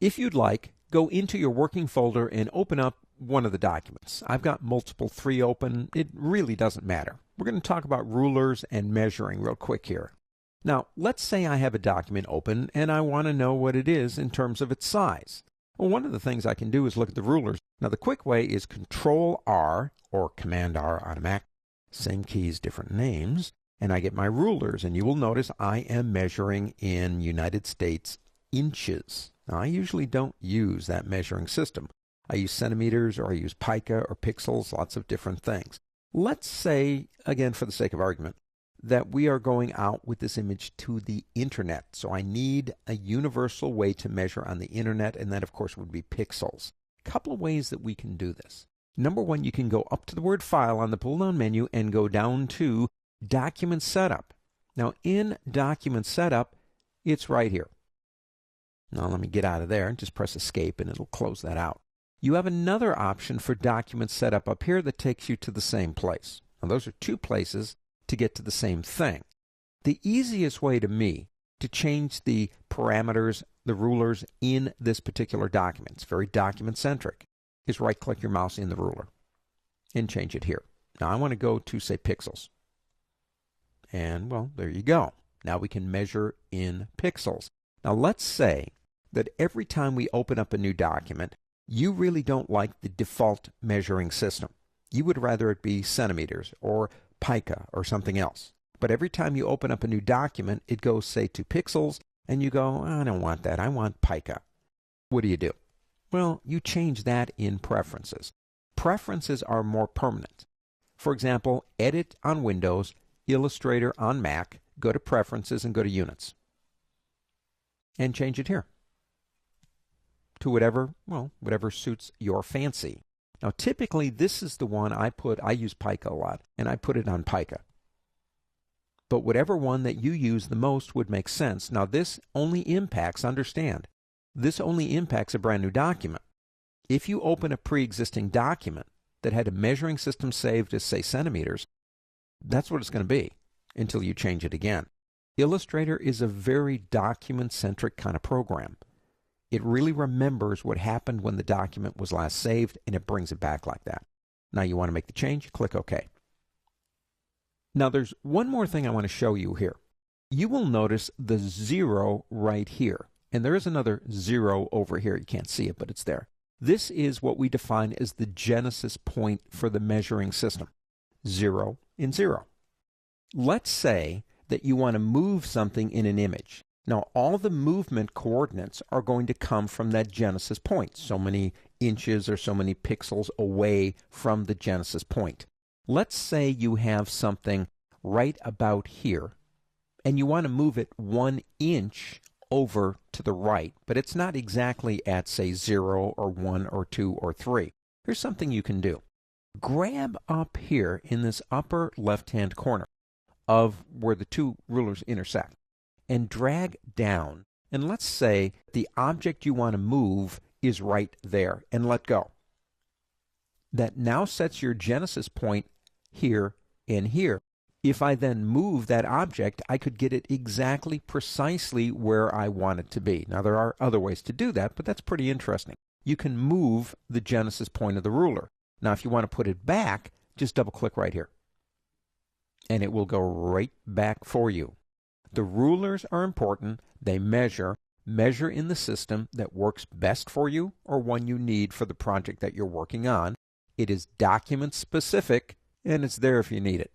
If you'd like, go into your working folder and open up one of the documents. I've got multiple 3 open. It really doesn't matter. We're going to talk about rulers and measuring real quick here. Now, let's say I have a document open and I want to know what it is in terms of its size. Well, one of the things I can do is look at the rulers. Now, the quick way is Control-R or Command-R on a Mac. Same keys, different names. And I get my rulers. And you will notice I am measuring in United States inches. Now, I usually don't use that measuring system. I use centimeters or I use pica or pixels, lots of different things. Let's say, again for the sake of argument, that we are going out with this image to the internet. So I need a universal way to measure on the internet, and that of course would be pixels. A couple of ways that we can do this. Number one, you can go up to the word File on the pull-down menu and go down to Document Setup. Now in Document Setup, it's right here. Now let me get out of there and just press Escape and it'll close that out. You have another option for Document Setup up here that takes you to the same place. Now those are 2 places to get to the same thing. The easiest way to me to change the parameters, the rulers in this particular document, it's very document-centric, is right-click your mouse in the ruler and change it here. Now I want to go to, say, pixels. And, well, there you go. Now we can measure in pixels. Now let's say that every time we open up a new document, you really don't like the default measuring system. You would rather it be centimeters or pica or something else. But every time you open up a new document, it goes, say, to pixels, and you go, I don't want that. I want pica. What do? Well, you change that in Preferences. Preferences are more permanent. For example, Edit on Windows, Illustrator on Mac, go to Preferences and go to Units. And change it here to whatever suits your fancy. Now, typically, this is the one I use pica a lot, and I put it on pica. But whatever one that you use the most would make sense. Now, this only impacts, understand, this only impacts a brand new document. If you open a pre-existing document that had a measuring system saved as, say, centimeters, that's what it's going to be until you change it again. Illustrator is a very document-centric kind of program. It really remembers what happened when the document was last saved, and it brings it back like that. Now you want to make the change, click OK. Now there's one more thing I want to show you here. You will notice the 0 right here, and there is another 0 over here. You can't see it, but it's there. This is what we define as the genesis point for the measuring system. 0 and 0. Let's say that you want to move something in an image. Now, all the movement coordinates are going to come from that genesis point, so many inches or so many pixels away from the genesis point. Let's say you have something right about here, and you want to move it 1 inch over to the right, but it's not exactly at, say, 0 or 1 or 2 or 3. Here's something you can do. Grab up here in this upper left-hand corner of where the 2 rulers intersect, and drag down, and let's say the object you want to move is right there, and let go. That now sets your genesis point here and here. If I then move that object, I could get it exactly precisely where I want it to be. Now there are other ways to do that, but that's pretty interesting. You can move the genesis point of the ruler. Now if you want to put it back, just double click right here, and it will go right back for you. The rulers are important. They measure in the system that works best for you or one you need for the project that you're working on. It is document specific, and it's there if you need it.